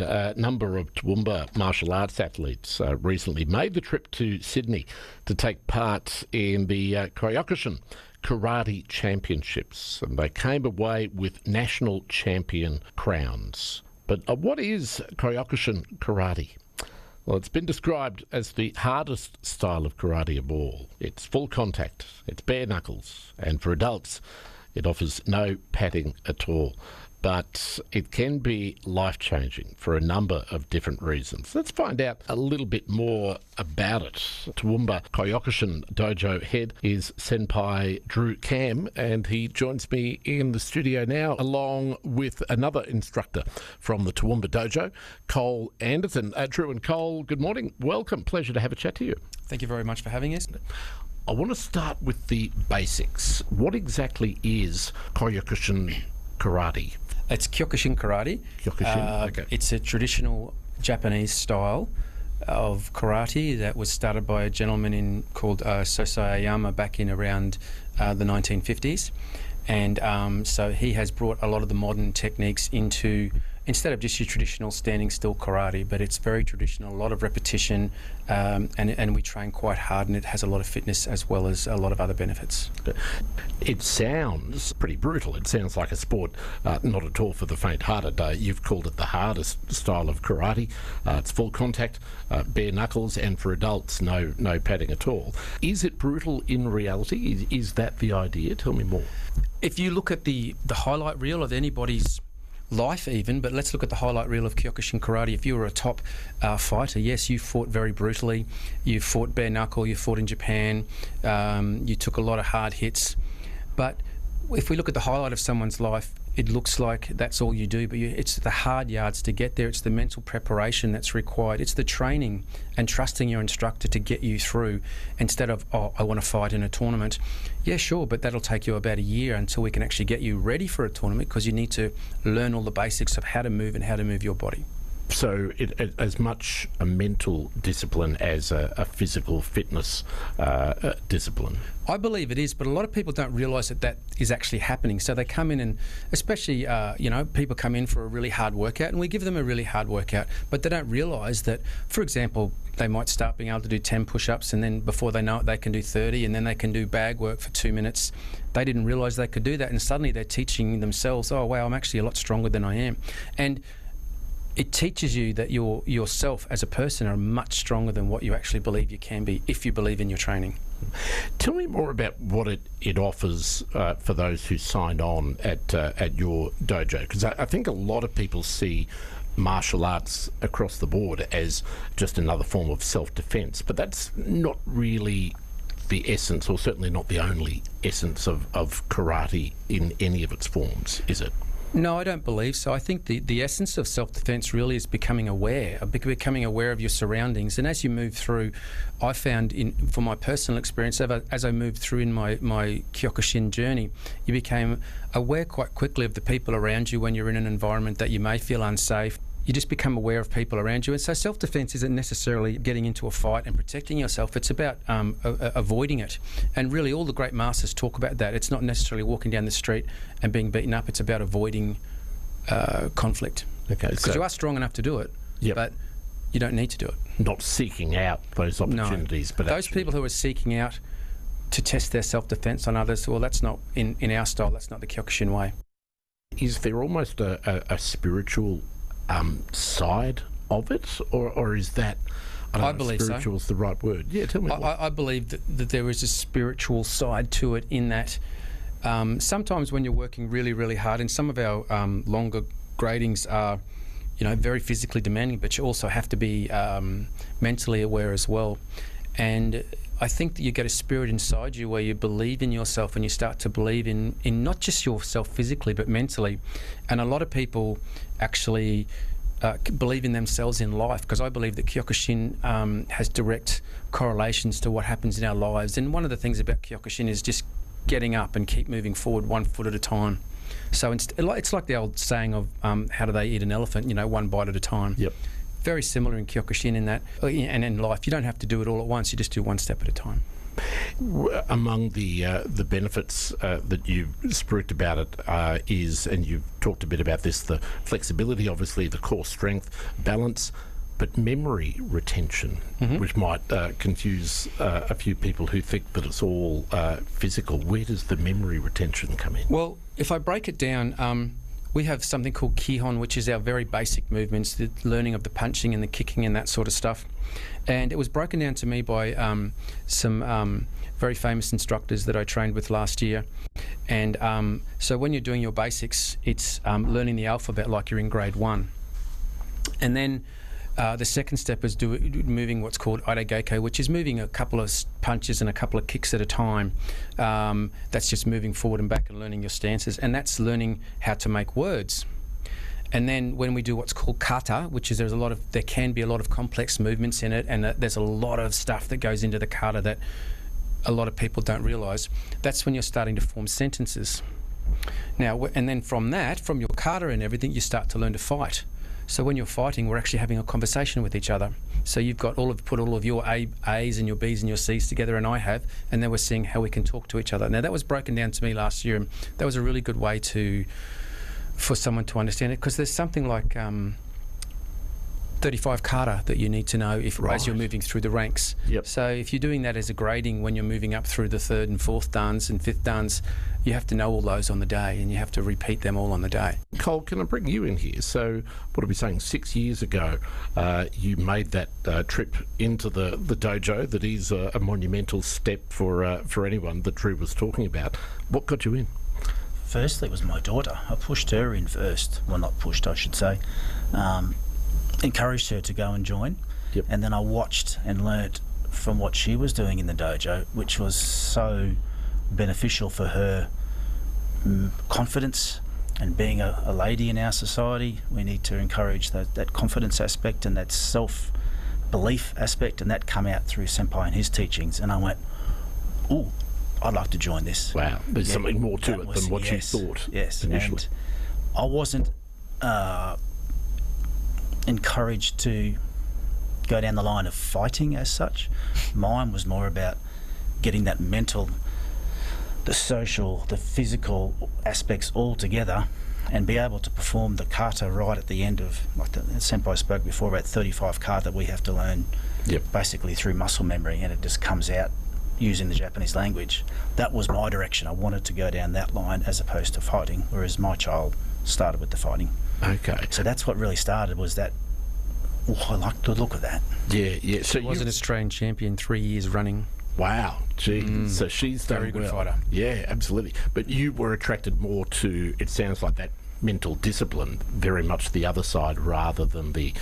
A number of Toowoomba Martial Arts athletes recently made the trip to Sydney to take part in the Kyokushin Karate Championships, and they came away with national champion crowns. But what is Kyokushin Karate? Well, it's been described as the hardest style of karate of all. It's full contact, it's bare knuckles, and for adults, it offers no padding at all. But it can be life-changing for a number of different reasons. Let's find out a little bit more about it. Toowoomba Kyokushin Dojo head is Senpai Drew Camm, and he joins me in the studio now along with another instructor from the Toowoomba Dojo, Col Anderton. Drew and Col, good morning. Welcome. Pleasure to have a chat to you. Thank you very much for having us. I want to start with the basics. What exactly is Kyokushin Karate? It's Kyokushin Karate. Kyokushin, okay. It's a traditional Japanese style of karate that was started by a gentleman called Sosai Ayama back in around the 1950s. And so he has brought a lot of the modern techniques into, instead of just your traditional standing still karate, but it's very traditional, a lot of repetition, and we train quite hard, and it has a lot of fitness as well as a lot of other benefits. It sounds pretty brutal. It sounds like a sport not at all for the faint-hearted. You've called it the hardest style of karate. It's full contact, bare knuckles, and for adults, no padding at all. Is it brutal in reality? Is that the idea? Tell me more. If you look at the highlight reel of anybody's life even, but let's look at the highlight reel of Kyokushin Karate. If you were a top fighter, yes, you fought very brutally. You fought bare knuckle, you fought in Japan, you took a lot of hard hits. But if we look at the highlight of someone's life, it looks like that's all you do, but it's the hard yards to get there. It's the mental preparation that's required. It's the training and trusting your instructor to get you through instead of, oh, I want to fight in a tournament. Yeah, sure, but that'll take you about a year until we can actually get you ready for a tournament, because you need to learn all the basics of how to move and how to move your body. So as much a mental discipline as a physical fitness discipline? I believe it is, but a lot of people don't realise that is actually happening. So they come in and, especially, people come in for a really hard workout, and we give them a really hard workout, but they don't realise that, for example, they might start being able to do 10 push-ups, and then before they know it, they can do 30, and then they can do bag work for 2 minutes. They didn't realise they could do that, and suddenly they're teaching themselves, oh, wow, I'm actually a lot stronger than I am. And it teaches you that yourself as a person are much stronger than what you actually believe you can be if you believe in your training. Tell me more about what it offers for those who signed on at your dojo, because I think a lot of people see martial arts across the board as just another form of self-defense, but that's not really the essence, or certainly not the only essence of karate in any of its forms, is it? No, I don't believe so. I think the essence of self-defense really is becoming aware of your surroundings. And as you move through, I found, from my personal experience, as I moved through in my Kyokushin journey, you became aware quite quickly of the people around you when you're in an environment that you may feel unsafe. You just become aware of people around you. And so self-defense isn't necessarily getting into a fight and protecting yourself. It's about avoiding it. And really all the great masters talk about that. It's not necessarily walking down the street and being beaten up. It's about avoiding conflict. Okay. Because you are strong enough to do it, yep, but you don't need to do it. Not seeking out those opportunities. No. But those people who are seeking out to test their self-defense on others, well, that's not, in our style, that's not the Kyokushin way. Is there almost a spiritual side of it, or is that, I believe spiritual is the right word? Yeah, tell me. I believe that there is a spiritual side to it, in that sometimes when you're working really, really hard, and some of our longer gradings are, very physically demanding, but you also have to be mentally aware as well. And I think that you get a spirit inside you where you believe in yourself, and you start to believe in not just yourself physically but mentally. And a lot of people actually believe in themselves in life, because I believe that Kyokushin has direct correlations to what happens in our lives. And one of the things about Kyokushin is just getting up and keep moving forward 1 foot at a time. So it's like the old saying of how do they eat an elephant, one bite at a time. Yep. Very similar in Kyokushin in that, and in life, you don't have to do it all at once, you just do one step at a time. Among the benefits that you've spooked about it is, and you've talked a bit about this, the flexibility, obviously, the core strength, balance, but memory retention, which might confuse a few people who think that it's all physical. Where does the memory retention come in? Well, if I break it down, we have something called Kihon, which is our very basic movements, the learning of the punching and the kicking and that sort of stuff. And it was broken down to me by some very famous instructors that I trained with last year. And so when you're doing your basics, it's learning the alphabet like you're in grade 1. And then the second step is moving what's called Airageke, which is moving a couple of punches and a couple of kicks at a time. That's just moving forward and back and learning your stances. And that's learning how to make words. And then when we do what's called kata, which is there can be a lot of complex movements in it, and there's a lot of stuff that goes into the kata that a lot of people don't realise. That's when you're starting to form sentences. Now, and then from your kata and everything, you start to learn to fight. So when you're fighting, we're actually having a conversation with each other. So you've got put all of your A's and your B's and your C's together, and I have, and then we're seeing how we can talk to each other. Now that was broken down to me last year, and that was a really good way for someone to understand it, because there's something like 35 kata that you need to know as you're moving through the ranks. Yep. So if you're doing that as a grading when you're moving up through the third and fourth dans and fifth dans, you have to know all those on the day, and you have to repeat them all on the day. Col, can I bring you in here? So what are we saying, 6 years ago, you made that trip into the dojo that is a monumental step for anyone that Drew was talking about. What got you in? Firstly, it was my daughter. I pushed her in first. Well, not pushed, I should say. Encouraged her to go and join. Yep. And then I watched and learnt from what she was doing in the dojo, which was so beneficial for her confidence and being a lady in our society. We need to encourage that confidence aspect and that self-belief aspect, and that come out through Senpai and his teachings. And I went, ooh, I'd like to join this. Wow, there's something more to it than what you thought initially. And I wasn't encouraged to go down the line of fighting as such. Mine was more about getting that mental, the social, the physical aspects all together, and be able to perform the kata right at the end of, like the Senpai spoke before about 35 kata that we have to learn. Yep. Basically through muscle memory, and it just comes out using the Japanese language. That was my direction. I wanted to go down that line as opposed to fighting, whereas my child started with the fighting. Okay. So that's what really started, was that, I like the look of that. Yeah. So She was an Australian champion 3 years running. Wow, gee. So she's done Very good well. fighter. Yeah, absolutely. But you were attracted more to, it sounds like, that mental discipline, very much the other side, rather than the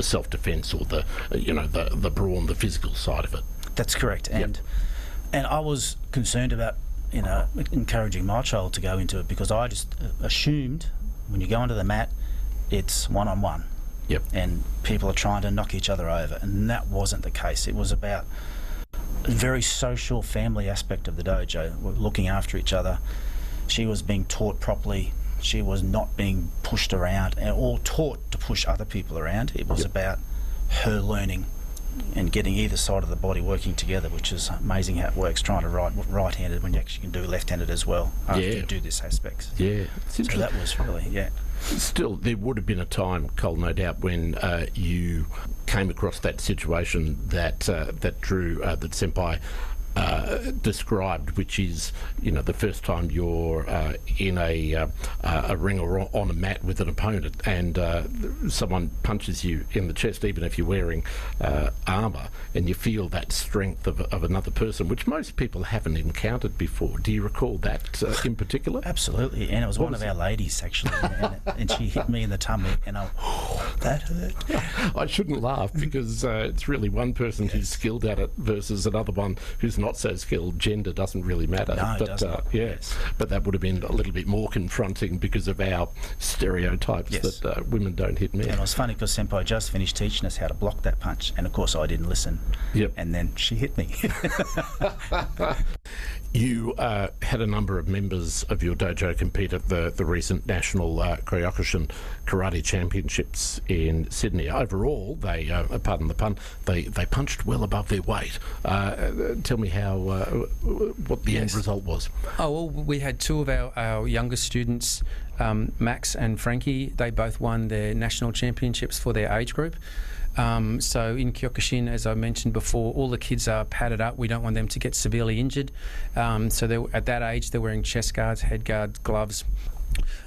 self-defence or the brawn, the physical side of it. That's correct. And I was concerned about encouraging my child to go into it, because I just assumed when you go onto the mat, it's one-on-one. Yep. And people are trying to knock each other over, and that wasn't the case. It was about a very social family aspect of the dojo. We're looking after each other. She was being taught properly. She was not being pushed around or taught to push other people around. It was about her learning and getting either side of the body working together, which is amazing how it works, trying to write right-handed when you actually can do left-handed as well after you do this aspects. Yeah. So that was really, Still, there would have been a time, Col, no doubt, when you came across that situation that Drew, that Senpai described, which is, the first time you're in a ring or on a mat with an opponent, and someone punches you in the chest, even if you're wearing armour, and you feel that strength of another person, which most people haven't encountered before. Do you recall that in particular? Absolutely, and it was one of our ladies actually, and she hit me in the tummy, and that hurt. I shouldn't laugh, because it's really one person who's skilled at it versus another one who's not so skilled. Gender doesn't really matter. No, it does not. Yes, but that would have been a little bit more confronting because of our stereotypes that women don't hit men. And it was funny because Senpai just finished teaching us how to block that punch, and of course I didn't listen. Yep. And then she hit me. You had a number of members of your dojo compete at the recent National Kyokushin Karate Championships in Sydney. Overall, they, pardon the pun, they punched well above their weight. Tell me how what the end result was. Oh, well, we had two of our youngest students, Max and Frankie. They both won their national championships for their age group. So in Kyokushin, as I mentioned before, all the kids are padded up. We don't want them to get severely injured. So at that age, they're wearing chest guards, head guards, gloves.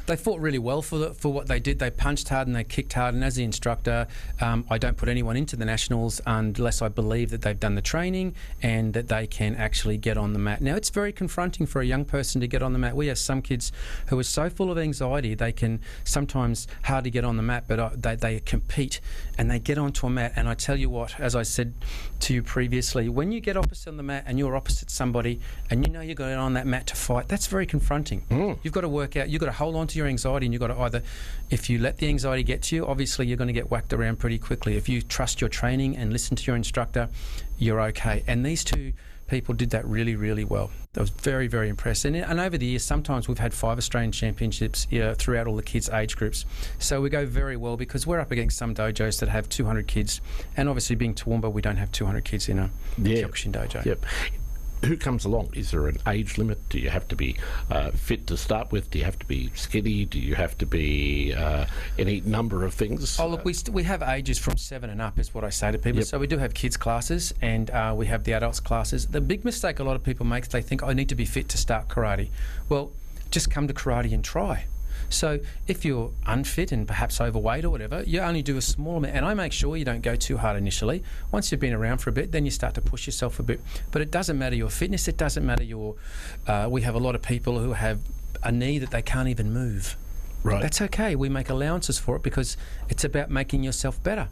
They fought really well for what they did. They punched hard and they kicked hard. And as the instructor, I don't put anyone into the nationals unless I believe that they've done the training and that they can actually get on the mat. Now, it's very confronting for a young person to get on the mat. We have some kids who are so full of anxiety they can sometimes hardly get on the mat, but they compete and they get onto a mat. And I tell you what, as I said to you previously, when you get opposite on the mat and you're opposite somebody and you know you're going on that mat to fight, that's very confronting. You've got to work out, you've got to hold on to your anxiety, and you've got to either, if you let the anxiety get to you, obviously you're going to get whacked around pretty quickly. If you trust your training and listen to your instructor, you're okay. And these two people did that really, really well. I was very, very impressed. And over the years, sometimes we've had 5 Australian championships throughout all the kids' age groups. So we go very well because we're up against some dojos that have 200 kids. And obviously being Toowoomba, we don't have 200 kids in a Kyokushin dojo. Yep. Who comes along? Is there an age limit? Do you have to be fit to start with? Do you have to be skinny? Do you have to be any number of things? Oh, look, we have ages from 7 and up is what I say to people. So we do have kids classes and we have the adults classes. The big mistake a lot of people make is they think, I need to be fit to start karate. Well, just come to karate and try. So if you're unfit and perhaps overweight or whatever, you only do a small amount. And I make sure you don't go too hard initially. Once you've been around for a bit, then you start to push yourself a bit. But it doesn't matter your fitness. It doesn't matter your... we have a lot of people who have a knee that they can't even move. Right. That's okay. We make allowances for it because it's about making yourself better.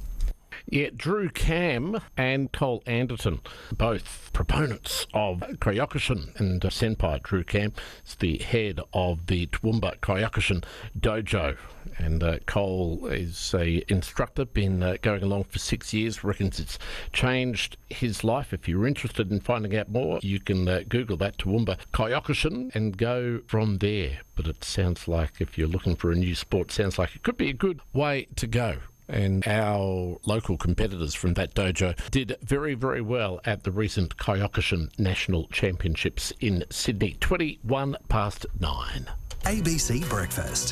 Yeah, Drew Camm and Col Anderton, both proponents of Kyokushin, and Senpai Drew Camm is the head of the Toowoomba Kyokushin dojo, and Col is a instructor, been going along for 6 years, reckons it's changed his life. If you're interested in finding out more, you can Google that, Toowoomba Kyokushin, and go from there. But it sounds like if you're looking for a new sport, sounds like it could be a good way to go. And our local competitors from that dojo did very, very well at the recent Kyokushin National Championships in Sydney, 21 past 9. ABC Breakfast.